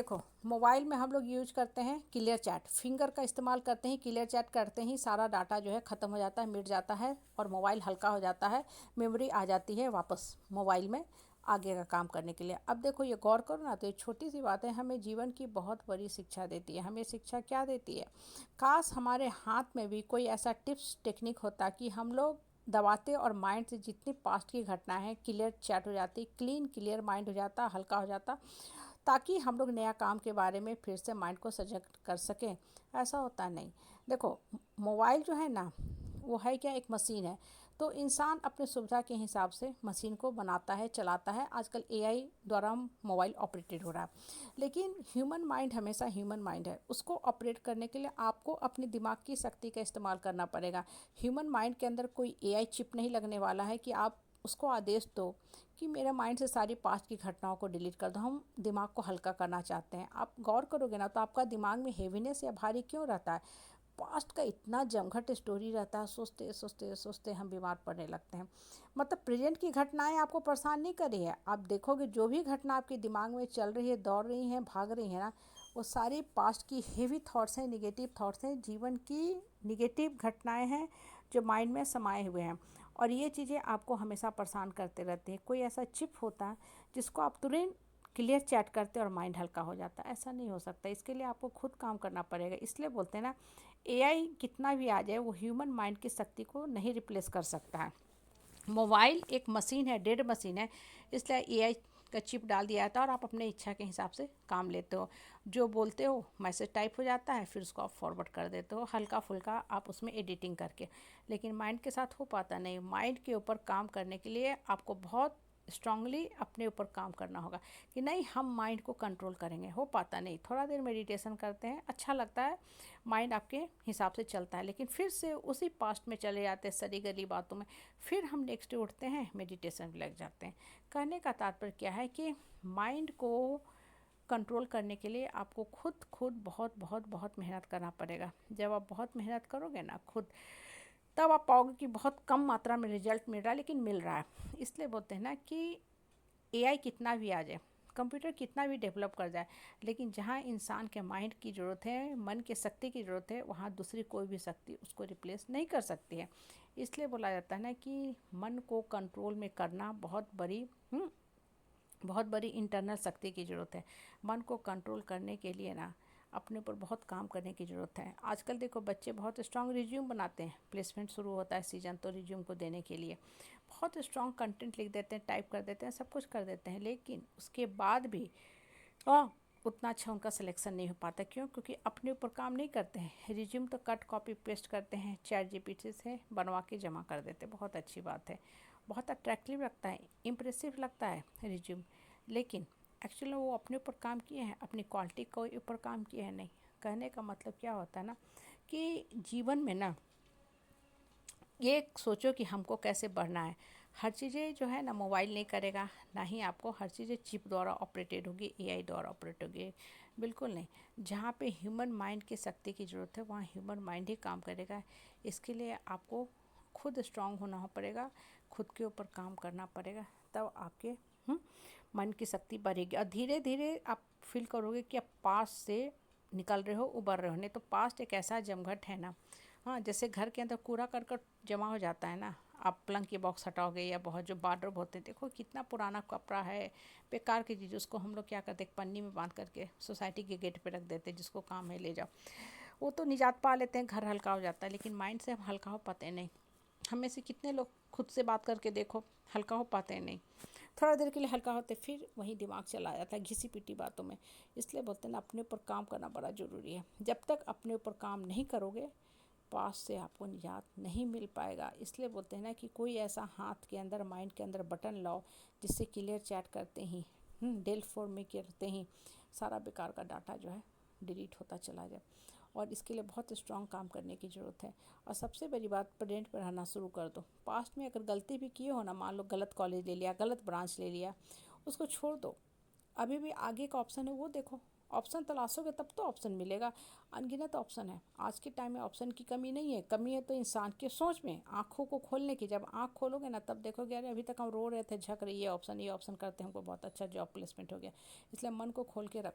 देखो, मोबाइल में हम लोग यूज करते हैं क्लियर चैट, फिंगर का इस्तेमाल करते हैं। क्लियर चैट करते ही सारा डाटा जो है ख़त्म हो जाता है, मिट जाता है और मोबाइल हल्का हो जाता है। मेमोरी आ जाती है वापस मोबाइल में आगे का काम करने के लिए। अब देखो, ये गौर करो ना, तो ये छोटी सी बातें हमें जीवन की बहुत बड़ी शिक्षा देती है। हमें शिक्षा क्या देती है? काश हमारे हाथ में भी कोई ऐसा टिप्स टेक्निक होता कि हम लोग दबाते और माइंड से जितनी पास्ट की घटनाएं हैं क्लियर चैट हो जाती, क्लीन क्लियर माइंड हो जाता, हल्का हो जाता, ताकि हम लोग नया काम के बारे में फिर से माइंड को सजग कर सकें। ऐसा होता नहीं। देखो, मोबाइल जो है ना, वो है क्या, एक मशीन है। तो इंसान अपने सुविधा के हिसाब से मशीन को बनाता है, चलाता है। आजकल एआई द्वारा मोबाइल ऑपरेटेड हो रहा है, लेकिन ह्यूमन माइंड हमेशा ह्यूमन माइंड है। उसको ऑपरेट करने के लिए आपको अपने दिमाग की शक्ति का इस्तेमाल करना पड़ेगा। ह्यूमन माइंड के अंदर कोई एआई चिप नहीं लगने वाला है कि आप उसको आदेश दो कि मेरे माइंड से सारी पास्ट की घटनाओं को डिलीट कर दो। हम दिमाग को हल्का करना चाहते हैं। आप गौर करोगे ना, तो आपका दिमाग में हेवीनेस या भारी क्यों रहता है? पास्ट का इतना जमघट स्टोरी रहता है, सोचते सोचते सोचते हम बीमार पड़ने लगते हैं। मतलब प्रेजेंट की घटनाएं आपको परेशान नहीं कर रही है। आप देखोगे जो भी घटना आपके दिमाग में चल रही है, दौड़ रही है, भाग रही है ना, वो सारी पास्ट की हेवी थॉट्स हैं, निगेटिव थॉट्स हैं, जीवन की निगेटिव घटनाएं हैं जो माइंड में समाये हुए हैं। और ये चीज़ें आपको हमेशा परेशान करते रहती हैं। कोई ऐसा चिप होता है जिसको आप तुरंत क्लियर चैट करते और माइंड हल्का हो जाता है? ऐसा नहीं हो सकता। इसके लिए आपको खुद काम करना पड़ेगा। इसलिए बोलते हैं ना, एआई कितना भी आ जाए वो ह्यूमन माइंड की शक्ति को नहीं रिप्लेस कर सकता है। मोबाइल एक मशीन है, डेड मशीन है, इसलिए एआई का चिप डाल दिया जाता है और आप अपने इच्छा के हिसाब से काम लेते हो। जो बोलते हो मैसेज टाइप हो जाता है, फिर उसको आप फॉरवर्ड कर देते हो हल्का फुल्का आप उसमें एडिटिंग करके। लेकिन माइंड के साथ हो पाता नहीं। माइंड के ऊपर काम करने के लिए आपको बहुत स्ट्रांगली अपने ऊपर काम करना होगा कि नहीं, हम माइंड को कंट्रोल करेंगे। हो पाता नहीं। थोड़ा देर मेडिटेशन करते हैं, अच्छा लगता है, माइंड आपके हिसाब से चलता है, लेकिन फिर से उसी पास्ट में चले जाते हैं, सड़ी गली बातों में। फिर हम नेक्स्ट डे उठते हैं, मेडिटेशन में लग जाते हैं। कहने का तात्पर्य क्या है कि माइंड को कंट्रोल करने के लिए आपको खुद खुद बहुत बहुत बहुत मेहनत करना पड़ेगा। जब आप बहुत मेहनत करोगे ना खुद, तब आप पाओगे कि बहुत कम मात्रा में रिजल्ट मिल रहा है, लेकिन मिल रहा है। इसलिए बोलते हैं ना कि एआई कितना भी आ जाए, कंप्यूटर कितना भी डेवलप कर जाए, लेकिन जहाँ इंसान के माइंड की ज़रूरत है, मन के शक्ति की ज़रूरत है, वहाँ दूसरी कोई भी शक्ति उसको रिप्लेस नहीं कर सकती है। इसलिए बोला जाता है ना कि मन को कंट्रोल में करना बहुत बड़ी इंटरनल शक्ति की ज़रूरत है। मन को कंट्रोल करने के लिए ना अपने ऊपर बहुत काम करने की ज़रूरत है। आजकल देखो, बच्चे बहुत स्ट्रांग रिज्यूम बनाते हैं। प्लेसमेंट शुरू होता है सीजन, तो रिज्यूम को देने के लिए बहुत स्ट्रांग कंटेंट लिख देते हैं, टाइप कर देते हैं, सब कुछ कर देते हैं, लेकिन उसके बाद भी उतना अच्छा उनका सिलेक्शन नहीं हो पाता। क्यों? क्योंकि अपने ऊपर काम नहीं करते हैं। रिज्यूम तो कट कॉपी पेस्ट करते हैं, चैट जीपीटी से बनवा के जमा कर देते हैं। बहुत अच्छी बात है, बहुत अट्रैक्टिव लगता है, इम्प्रेसिव लगता है रिज्यूम, लेकिन एक्चुअली वो अपने ऊपर काम किए हैं, अपनी क्वालिटी के ऊपर काम किए हैं नहीं। कहने का मतलब क्या होता है ना कि जीवन में ना ये सोचो कि हमको कैसे बढ़ना है। हर चीज़ें जो है ना मोबाइल नहीं करेगा, ना ही आपको हर चीज़ें चिप द्वारा ऑपरेटेड होगी, एआई द्वारा ऑपरेट होगी, बिल्कुल नहीं। जहाँ पे ह्यूमन माइंड की शक्ति की ज़रूरत है, वहाँ ह्यूमन माइंड ही काम करेगा। इसके लिए आपको खुद स्ट्रांग होना पड़ेगा, खुद के ऊपर काम करना पड़ेगा, तब आपके मन की शक्ति बढ़ेगी। और धीरे धीरे आप फील करोगे कि आप पास से निकल रहे हो, उबर रहे हो। नहीं तो पास्ट एक ऐसा जमघट है ना, हाँ, जैसे घर के अंदर कूड़ा करकट जमा हो जाता है ना, आप पलंग की बॉक्स हटाओगे या बहुत जो वार्डरोब होते हैं, देखो कितना पुराना कपड़ा है, बेकार की चीज़, उसको हम लोग क्या करते हैं, पन्नी में बांध करके सोसाइटी के गेट पे रख देते हैं, जिसको काम है ले जाओ। वो तो निजात पा लेते हैं, घर हल्का हो जाता है, लेकिन माइंड से हम हल्का हो पाते नहीं। हमें से कितने लोग खुद से बात करके देखो, हल्का हो पाते हैं नहीं। थोड़ा देर के लिए हल्का होते, फिर वही दिमाग चला जाता है घिसी पिटी बातों में। इसलिए बोलते हैं ना, अपने ऊपर काम करना बड़ा ज़रूरी है। जब तक अपने ऊपर काम नहीं करोगे, पास से आपको निजात नहीं मिल पाएगा। इसलिए बोलते हैं ना कि कोई ऐसा हाथ के अंदर, माइंड के अंदर बटन लाओ, जिससे क्लियर चैट करते ही, डेल फॉर्म में करते ही सारा बेकार का डाटा जो है डिलीट होता चला जाए। और इसके लिए बहुत स्ट्रांग काम करने की ज़रूरत है। और सबसे बड़ी बात, प्रेजेंट पर रहना शुरू कर दो। पास्ट में अगर गलती भी किए हो ना, मान लो गलत कॉलेज ले लिया, गलत ब्रांच ले लिया, उसको छोड़ दो। अभी भी आगे का ऑप्शन है, वो देखो। ऑप्शन तलाशोगे तब तो ऑप्शन मिलेगा। अनगिनत ऑप्शन है। आज के टाइम में ऑप्शन की कमी नहीं है। कमी है तो इंसान के सोच में, आँखों को खोलने की। जब आँख खोलोगे ना, तब देखोगे अरे अभी तक हम रो रहे थे, झक रही, ये ऑप्शन करते हमको बहुत अच्छा जॉब प्लेसमेंट हो गया। इसलिए मन को खोल के रखो।